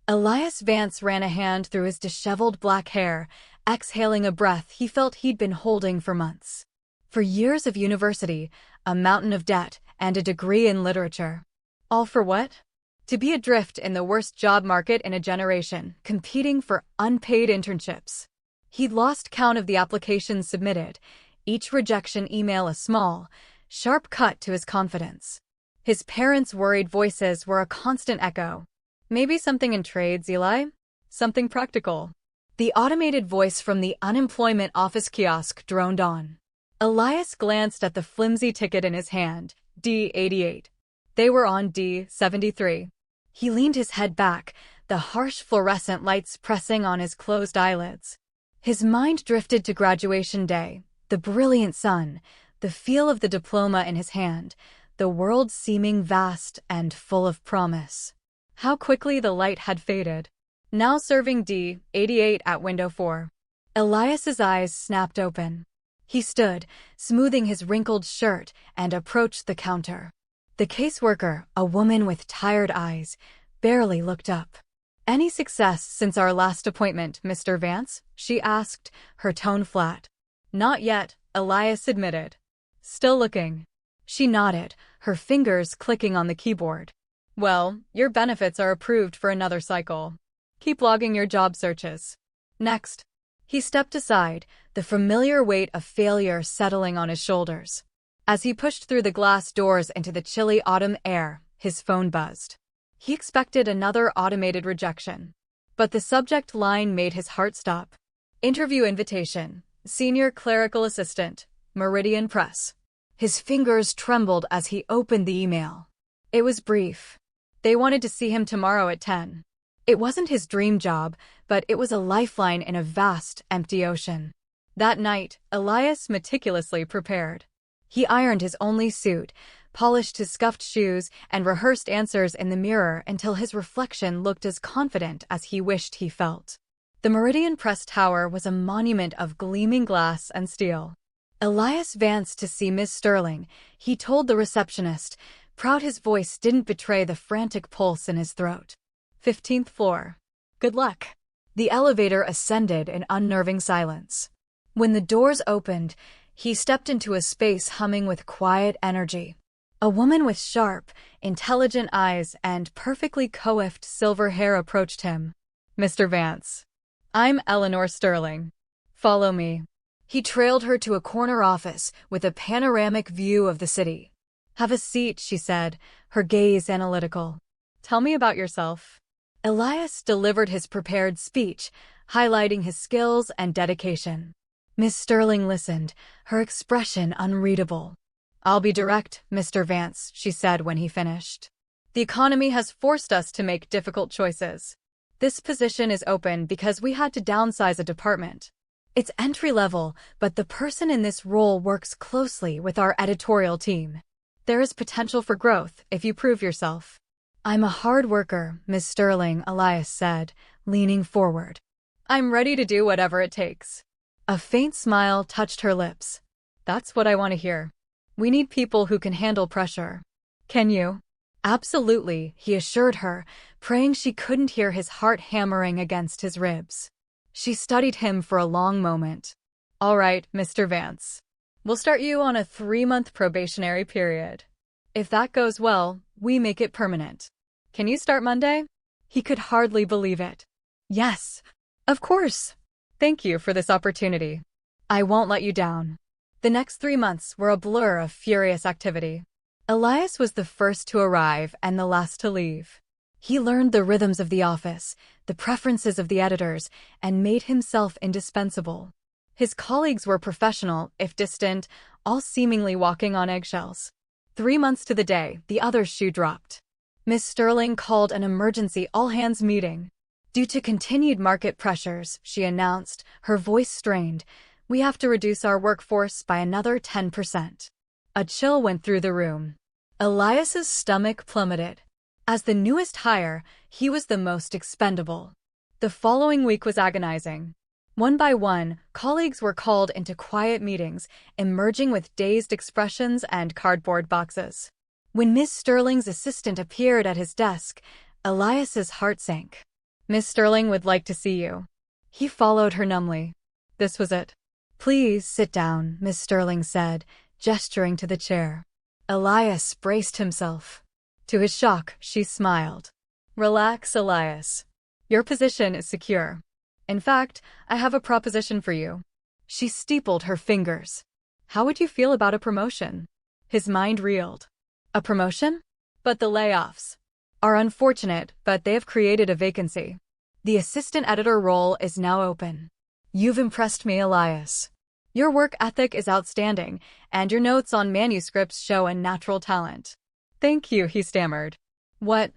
Elias Vance ran a hand through his disheveled black hair, exhaling a breath he felt he'd been holding for months. For years of university, a mountain of debt, and a degree in literature. All for what? To be adrift in the worst job market in a generation, competing for unpaid internships. He'd lost count of the applications submitted, each rejection email a small, sharp cut to his confidence. His parents' worried voices were a constant echo. Maybe something in trades, Eli? Something practical. The automated voice from the unemployment office kiosk droned on. Elias glanced at the flimsy ticket in his hand, D88. They were on D73. He leaned his head back, the harsh fluorescent lights pressing on his closed eyelids. His mind drifted to graduation day, the brilliant sun, the feel of the diploma in his hand, the world seeming vast and full of promise. How quickly the light had faded. Now serving D88 at window 4. Elias's eyes snapped open. He stood, smoothing his wrinkled shirt, and approached the counter. The caseworker, a woman with tired eyes, barely looked up. "Any success since our last appointment, Mr. Vance?" she asked, her tone flat. "Not yet," Elias admitted. "Still looking." She nodded, her fingers clicking on the keyboard. "Well, your benefits are approved for another cycle. Keep logging your job searches." Next. He stepped aside, the familiar weight of failure settling on his shoulders. As he pushed through the glass doors into the chilly autumn air, his phone buzzed. He expected another automated rejection. But the subject line made his heart stop. Interview invitation, Senior Clerical Assistant, Meridian Press. His fingers trembled as he opened the email. It was brief. They wanted to see him tomorrow at 10. It wasn't his dream job, but it was a lifeline in a vast, empty ocean. That night, Elias meticulously prepared. He ironed his only suit, polished his scuffed shoes, and rehearsed answers in the mirror until his reflection looked as confident as he wished he felt. The Meridian Press Tower was a monument of gleaming glass and steel. Elias Vance to see Miss Sterling, he told the receptionist, proud his voice didn't betray the frantic pulse in his throat. 15th floor. Good luck. The elevator ascended in unnerving silence. When the doors opened, he stepped into a space humming with quiet energy. A woman with sharp, intelligent eyes and perfectly coiffed silver hair approached him. "Mr. Vance. I'm Eleanor Sterling. Follow me." He trailed her to a corner office with a panoramic view of the city. "Have a seat," she said, her gaze analytical. "Tell me about yourself." Elias delivered his prepared speech, highlighting his skills and dedication. Miss Sterling listened, her expression unreadable. "I'll be direct, Mr. Vance," she said when he finished. "The economy has forced us to make difficult choices. This position is open because we had to downsize a department. It's entry-level, but the person in this role works closely with our editorial team. There is potential for growth if you prove yourself." "I'm a hard worker, Miss Sterling," Elias said, leaning forward. "I'm ready to do whatever it takes." A faint smile touched her lips. "That's what I want to hear. We need people who can handle pressure. Can you?" "Absolutely," he assured her, praying she couldn't hear his heart hammering against his ribs. She studied him for a long moment. "All right, Mr. Vance. We'll start you on a 3-month probationary period. If that goes well, we make it permanent. Can you start Monday?" He could hardly believe it. "Yes, of course. Thank you for this opportunity. I won't let you down." The next 3 months were a blur of furious activity. Elias was the first to arrive and the last to leave. He learned the rhythms of the office, the preferences of the editors, and made himself indispensable. His colleagues were professional, if distant, all seemingly walking on eggshells. 3 months to the day, the other shoe dropped. Miss Sterling called an emergency all-hands meeting. "Due to continued market pressures," she announced, her voice strained, "we have to reduce our workforce by another 10%. A chill went through the room. Elias's stomach plummeted. As the newest hire, he was the most expendable. The following week was agonizing. One by one, colleagues were called into quiet meetings, emerging with dazed expressions and cardboard boxes. When Miss Sterling's assistant appeared at his desk, Elias's heart sank. Miss Sterling would like to see you. He followed her numbly. This was it. Please sit down, Miss Sterling said, gesturing to the chair. Elias braced himself. To his shock, she smiled. Relax, Elias. Your position is secure. In fact, I have a proposition for you. She steepled her fingers. How would you feel about a promotion? His mind reeled. A promotion? But the layoffs are unfortunate, but they have created a vacancy. The assistant editor role is now open. You've impressed me, Elias. Your work ethic is outstanding, and your notes on manuscripts show a natural talent. Thank you, he stammered. What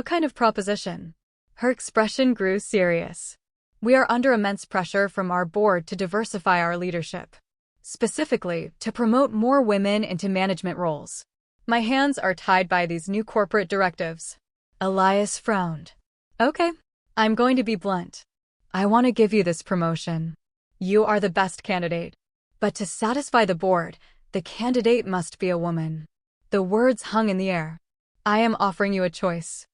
kind of proposition? Her expression grew serious. We are under immense pressure from our board to diversify our leadership. Specifically, to promote more women into management roles. My hands are tied by these new corporate directives. Elias frowned. Okay, I'm going to be blunt. I want to give you this promotion. You are the best candidate. But to satisfy the board, the candidate must be a woman. The words hung in the air. I am offering you a choice.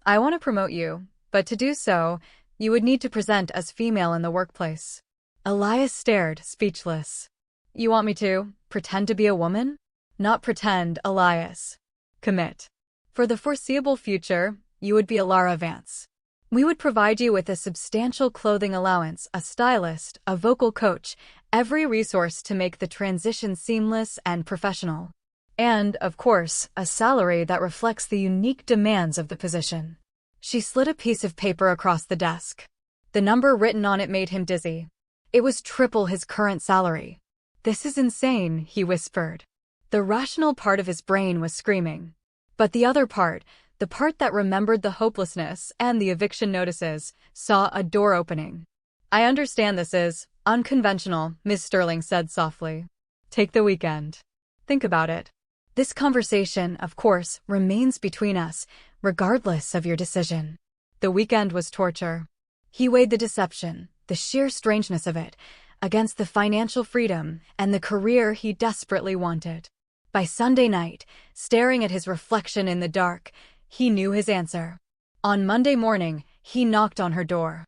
I want to promote you, but to do so, you would need to present as female in the workplace. Elias stared, speechless. You want me to pretend to be a woman? Not pretend, Elias. Commit. For the foreseeable future, you would be Alara Vance. We would provide you with a substantial clothing allowance, a stylist, a vocal coach, every resource to make the transition seamless and professional. And, of course, a salary that reflects the unique demands of the position. She slid a piece of paper across the desk. The number written on it made him dizzy. It was triple his current salary. This is insane, he whispered. The rational part of his brain was screaming. But the other part, the part that remembered the hopelessness and the eviction notices, saw a door opening. I understand this is unconventional, Miss Sterling said softly. Take the weekend. Think about it. This conversation, of course, remains between us, regardless of your decision. The weekend was torture. He weighed the deception, the sheer strangeness of it, against the financial freedom and the career he desperately wanted. By Sunday night, staring at his reflection in the dark, he knew his answer. On Monday morning, he knocked on her door.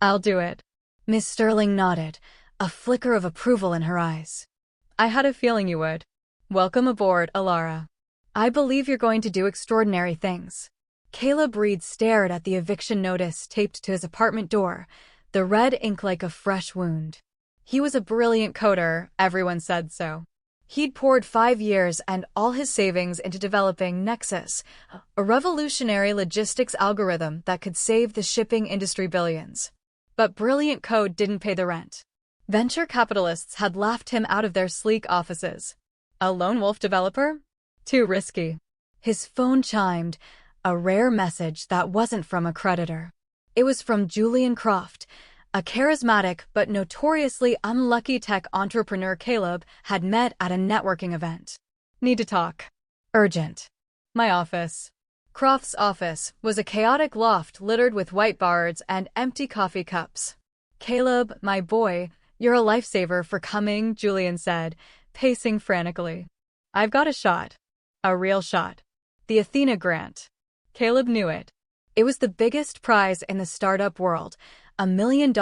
I'll do it. Miss Sterling nodded, a flicker of approval in her eyes. I had a feeling you would. Welcome aboard, Alara. I believe you're going to do extraordinary things. Caleb Reed stared at the eviction notice taped to his apartment door, the red ink like a fresh wound. He was a brilliant coder, everyone said so. He'd poured 5 years and all his savings into developing Nexus, a revolutionary logistics algorithm that could save the shipping industry billions. But brilliant code didn't pay the rent. Venture capitalists had laughed him out of their sleek offices. A lone wolf developer? Too risky. His phone chimed, a rare message that wasn't from a creditor. It was from Julian Croft, a charismatic but notoriously unlucky tech entrepreneur Caleb had met at a networking event. Need to talk. Urgent. My office. Croft's office was a chaotic loft littered with whiteboards and empty coffee cups. Caleb, my boy, you're a lifesaver for coming, Julian said, pacing frantically. I've got a shot. A real shot. The Athena grant. Caleb knew it. It was the biggest prize in the startup world, $1 million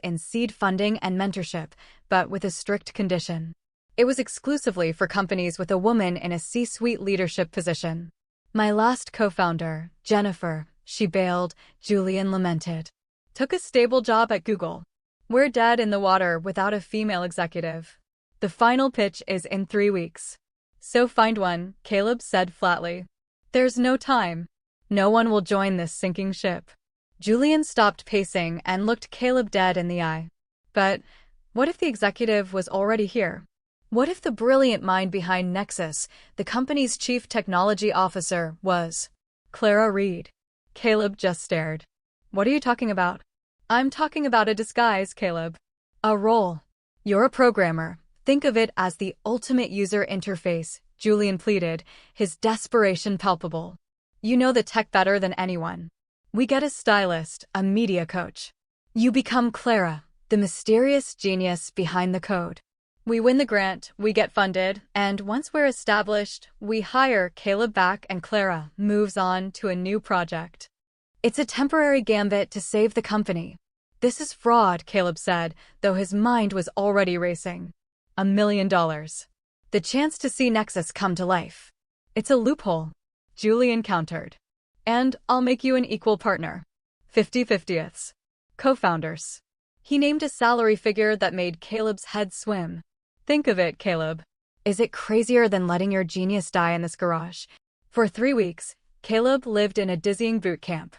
in seed funding and mentorship, but with a strict condition. It was exclusively for companies with a woman in a C-suite leadership position. My last co-founder, Jennifer, she bailed, Julian lamented. Took a stable job at Google. We're dead in the water without a female executive. The final pitch is in 3 weeks. So find one, Caleb said flatly. There's no time. No one will join this sinking ship. Julian stopped pacing and looked Caleb dead in the eye. But what if the executive was already here? What if the brilliant mind behind Nexus, the company's chief technology officer, was Clara Reed? Caleb just stared. What are you talking about? I'm talking about a disguise, Caleb. A role. You're a programmer. Think of it as the ultimate user interface, Julian pleaded, his desperation palpable. You know the tech better than anyone. We get a stylist, a media coach. You become Clara, the mysterious genius behind the code. We win the grant, we get funded, and once we're established, we hire Caleb back and Clara moves on to a new project. It's a temporary gambit to save the company. This is fraud, Caleb said, though his mind was already racing. $1 million. The chance to see Nexus come to life. It's a loophole, Julian countered. And I'll make you an equal partner. 50/50ths. Co-founders. He named a salary figure that made Caleb's head swim. Think of it, Caleb. Is it crazier than letting your genius die in this garage? For 3 weeks, Caleb lived in a dizzying boot camp.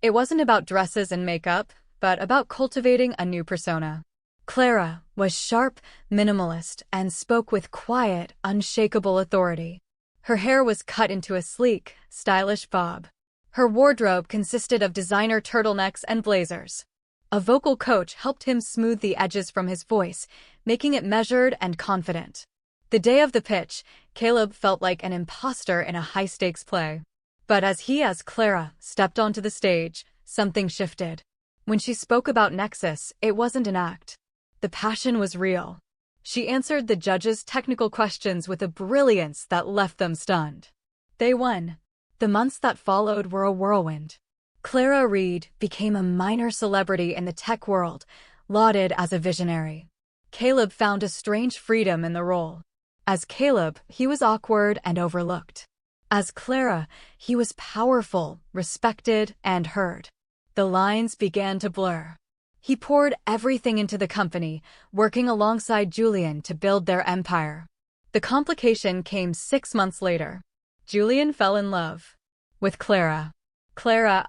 It wasn't about dresses and makeup, but about cultivating a new persona. Clara was sharp, minimalist, and spoke with quiet, unshakable authority. Her hair was cut into a sleek, stylish bob. Her wardrobe consisted of designer turtlenecks and blazers. A vocal coach helped him smooth the edges from his voice, making it measured and confident. The day of the pitch, Caleb felt like an imposter in a high-stakes play. But as Clara stepped onto the stage, something shifted. When she spoke about Nexus, it wasn't an act. The passion was real. She answered the judges' technical questions with a brilliance that left them stunned. They won. The months that followed were a whirlwind. Clara Reed became a minor celebrity in the tech world, lauded as a visionary. Caleb found a strange freedom in the role. As Caleb, he was awkward and overlooked. As Clara, he was powerful, respected, and heard. The lines began to blur. He poured everything into the company, working alongside Julian to build their empire. The complication came 6 months later. Julian fell in love with Clara. Clara,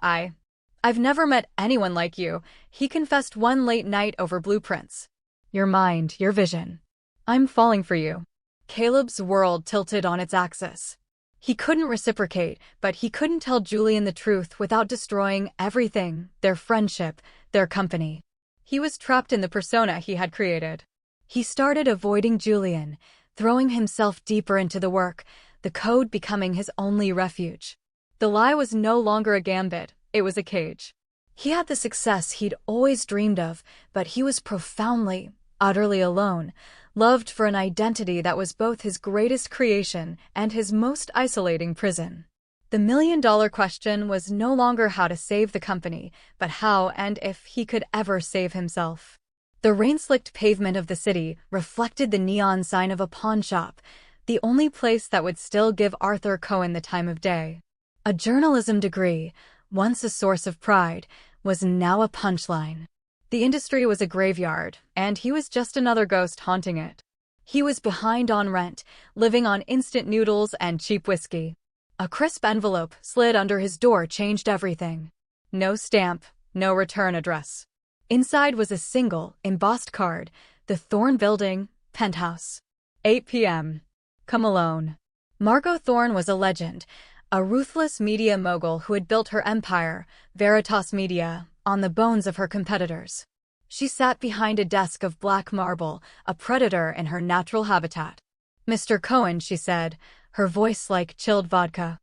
I've never met anyone like you, he confessed one late night over blueprints. Your mind, your vision. I'm falling for you. Caleb's world tilted on its axis. He couldn't reciprocate, but he couldn't tell Julian the truth without destroying everything, their friendship, their company. He was trapped in the persona he had created. He started avoiding Julian, throwing himself deeper into the work, the code becoming his only refuge. The lie was no longer a gambit, it was a cage. He had the success he'd always dreamed of, but he was profoundly, utterly alone, loved for an identity that was both his greatest creation and his most isolating prison. The million-dollar question was no longer how to save the company, but how and if he could ever save himself. The rain-slicked pavement of the city reflected the neon sign of a pawn shop, the only place that would still give Arthur Cohen the time of day. A journalism degree, once a source of pride, was now a punchline. The industry was a graveyard, and he was just another ghost haunting it. He was behind on rent, living on instant noodles and cheap whiskey. A crisp envelope slid under his door changed everything. No stamp, no return address. Inside was a single, embossed card, the Thorne Building, penthouse. 8 p.m. Come alone. Margot Thorne was a legend, a ruthless media mogul who had built her empire, Veritas Media, on the bones of her competitors. She sat behind a desk of black marble, a predator in her natural habitat. Mr. Cohen, she said, her voice like chilled vodka.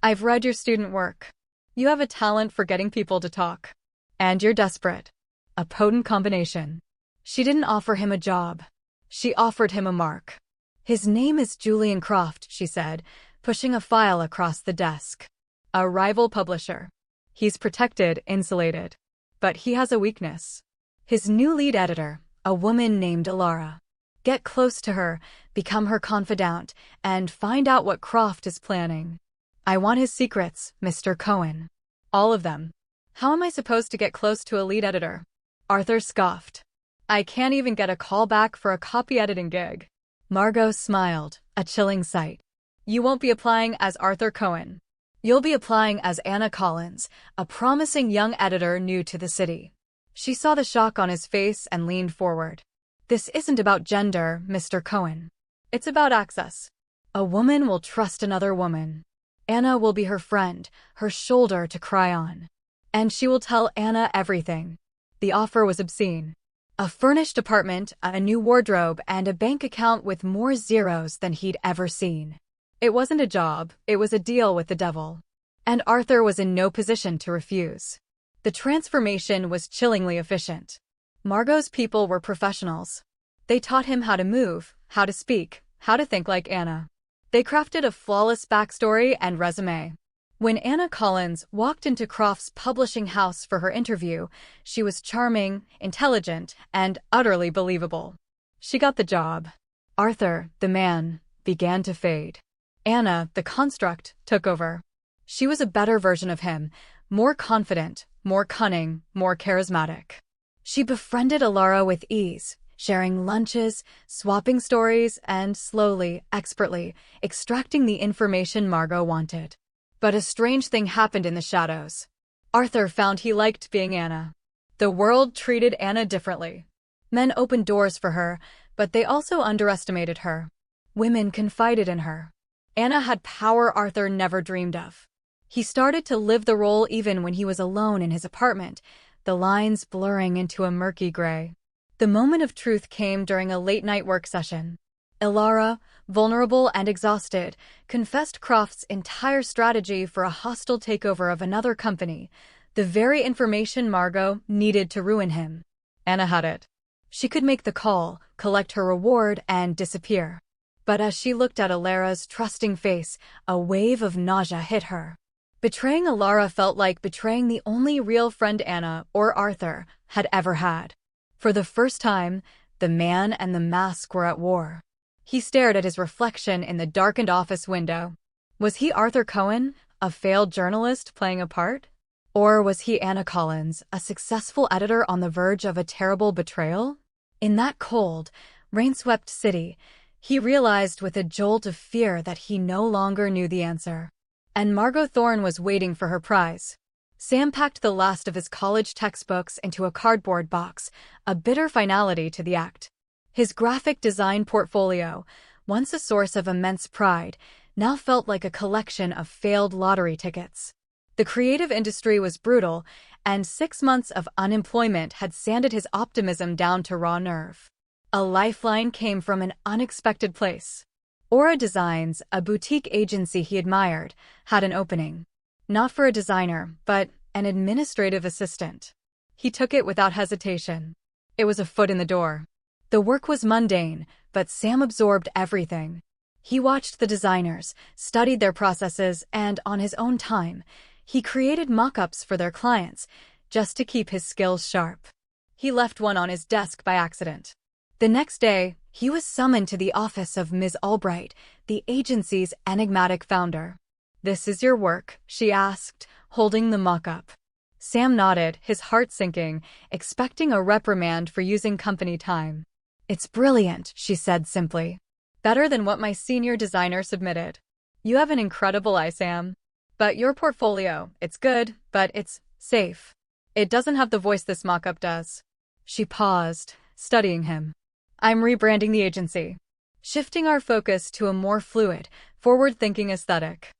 I've read your student work. You have a talent for getting people to talk. And you're desperate. A potent combination. She didn't offer him a job. She offered him a mark. His name is Julian Croft, she said, pushing a file across the desk. A rival publisher. He's protected, insulated. But he has a weakness. His new lead editor, a woman named Alara. Get close to her, become her confidant, and find out what Croft is planning. I want his secrets, Mr. Cohen. All of them. How am I supposed to get close to a lead editor? Arthur scoffed. I can't even get a call back for a copy editing gig. Margot smiled, a chilling sight. You won't be applying as Arthur Cohen. You'll be applying as Anna Collins, a promising young editor new to the city. She saw the shock on his face and leaned forward. This isn't about gender, Mr. Cohen. It's about access. A woman will trust another woman. Anna will be her friend, her shoulder to cry on. And she will tell Anna everything. The offer was obscene. A furnished apartment, a new wardrobe, and a bank account with more zeros than he'd ever seen. It wasn't a job, it was a deal with the devil. And Arthur was in no position to refuse. The transformation was chillingly efficient. Margot's people were professionals. They taught him how to move, how to speak, how to think like Anna. They crafted a flawless backstory and resume. When Anna Collins walked into Croft's publishing house for her interview, she was charming, intelligent, and utterly believable. She got the job. Arthur, the man, began to fade. Anna, the construct, took over. She was a better version of him, more confident, more cunning, more charismatic. She befriended Alara with ease, sharing lunches, swapping stories, and slowly, expertly, extracting the information Margot wanted. But a strange thing happened in the shadows. Arthur found he liked being Anna. The world treated Anna differently. Men opened doors for her, but they also underestimated her. Women confided in her. Anna had power Arthur never dreamed of. He started to live the role even when he was alone in his apartment, the lines blurring into a murky gray. The moment of truth came during a late-night work session. Alara, vulnerable and exhausted, confessed Croft's entire strategy for a hostile takeover of another company, the very information Margot needed to ruin him. Anna had it. She could make the call, collect her reward, and disappear. But as she looked at Alara's trusting face, a wave of nausea hit her. Betraying Alara felt like betraying the only real friend Anna, or Arthur, had ever had. For the first time, the man and the mask were at war. He stared at his reflection in the darkened office window. Was he Arthur Cohen, a failed journalist playing a part? Or was he Anna Collins, a successful editor on the verge of a terrible betrayal? In that cold, rain-swept city, he realized with a jolt of fear that he no longer knew the answer. And Margot Thorne was waiting for her prize. Sam packed the last of his college textbooks into a cardboard box, a bitter finality to the act. His graphic design portfolio, once a source of immense pride, now felt like a collection of failed lottery tickets. The creative industry was brutal, and 6 months of unemployment had sanded his optimism down to raw nerve. A lifeline came from an unexpected place. Aura Designs, a boutique agency he admired, had an opening. Not for a designer, but an administrative assistant. He took it without hesitation. It was a foot in the door. The work was mundane, but Sam absorbed everything. He watched the designers, studied their processes, and on his own time, he created mock-ups for their clients, just to keep his skills sharp. He left one on his desk by accident. The next day, he was summoned to the office of Ms. Albright, the agency's enigmatic founder. "This is your work?" she asked, holding the mock-up. Sam nodded, his heart sinking, expecting a reprimand for using company time. "It's brilliant," she said simply. "Better than what my senior designer submitted." "You have an incredible eye, Sam. But your portfolio, it's good, but it's safe. It doesn't have the voice this mock-up does." She paused, studying him. "I'm rebranding the agency. Shifting our focus to a more fluid, forward-thinking aesthetic.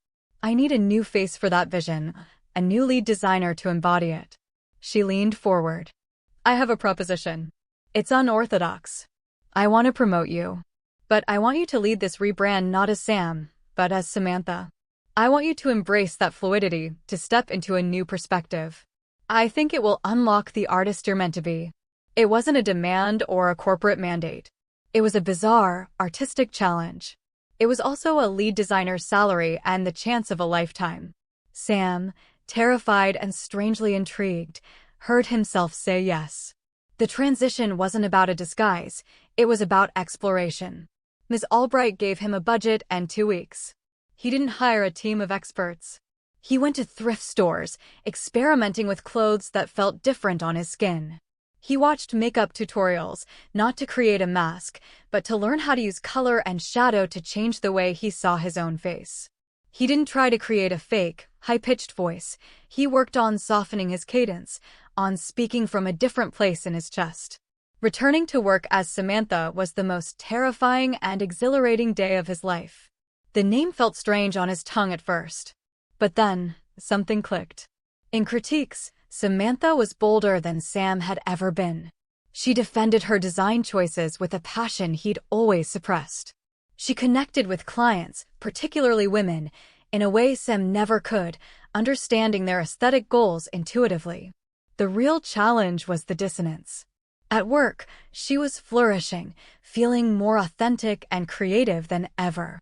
I need a new face for that vision, a new lead designer to embody it." She leaned forward. "I have a proposition. It's unorthodox. I want to promote you. But I want you to lead this rebrand not as Sam, but as Samantha. I want you to embrace that fluidity, to step into a new perspective. I think it will unlock the artist you're meant to be." It wasn't a demand or a corporate mandate. It was a bizarre, artistic challenge. It was also a lead designer's salary and the chance of a lifetime. Sam, terrified and strangely intrigued, heard himself say yes. The transition wasn't about a disguise, it was about exploration. Ms. Albright gave him a budget and 2 weeks. He didn't hire a team of experts. He went to thrift stores, experimenting with clothes that felt different on his skin. He watched makeup tutorials, not to create a mask, but to learn how to use color and shadow to change the way he saw his own face. He didn't try to create a fake, high-pitched voice. He worked on softening his cadence, on speaking from a different place in his chest. Returning to work as Samantha was the most terrifying and exhilarating day of his life. The name felt strange on his tongue at first. But then, something clicked. In critiques, Samantha was bolder than Sam had ever been. She defended her design choices with a passion he'd always suppressed. She connected with clients, particularly women, in a way Sam never could, understanding their aesthetic goals intuitively. The real challenge was the dissonance. At work, she was flourishing, feeling more authentic and creative than ever.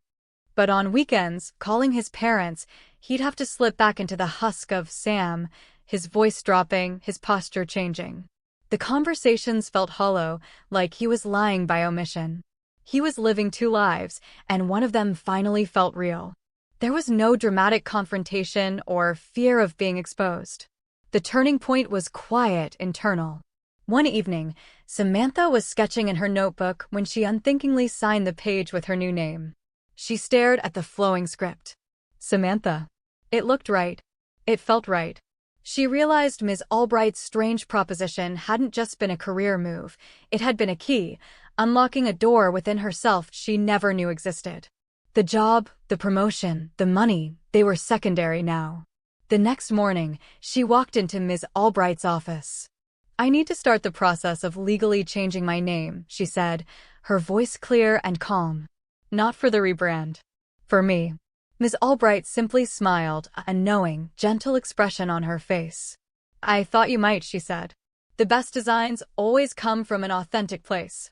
But on weekends, calling his parents, he'd have to slip back into the husk of Sam, his voice dropping, his posture changing. The conversations felt hollow, like he was lying by omission. He was living two lives, and one of them finally felt real. There was no dramatic confrontation or fear of being exposed. The turning point was quiet, internal. One evening, Samantha was sketching in her notebook when she unthinkingly signed the page with her new name. She stared at the flowing script. Samantha. It looked right. It felt right. She realized Ms. Albright's strange proposition hadn't just been a career move. It had been a key, unlocking a door within herself she never knew existed. The job, the promotion, the money, they were secondary now. The next morning, she walked into Ms. Albright's office. "I need to start the process of legally changing my name," she said, her voice clear and calm. "Not for the rebrand. For me." Ms. Albright simply smiled, a knowing, gentle expression on her face. "I thought you might," she said. "The best designs always come from an authentic place."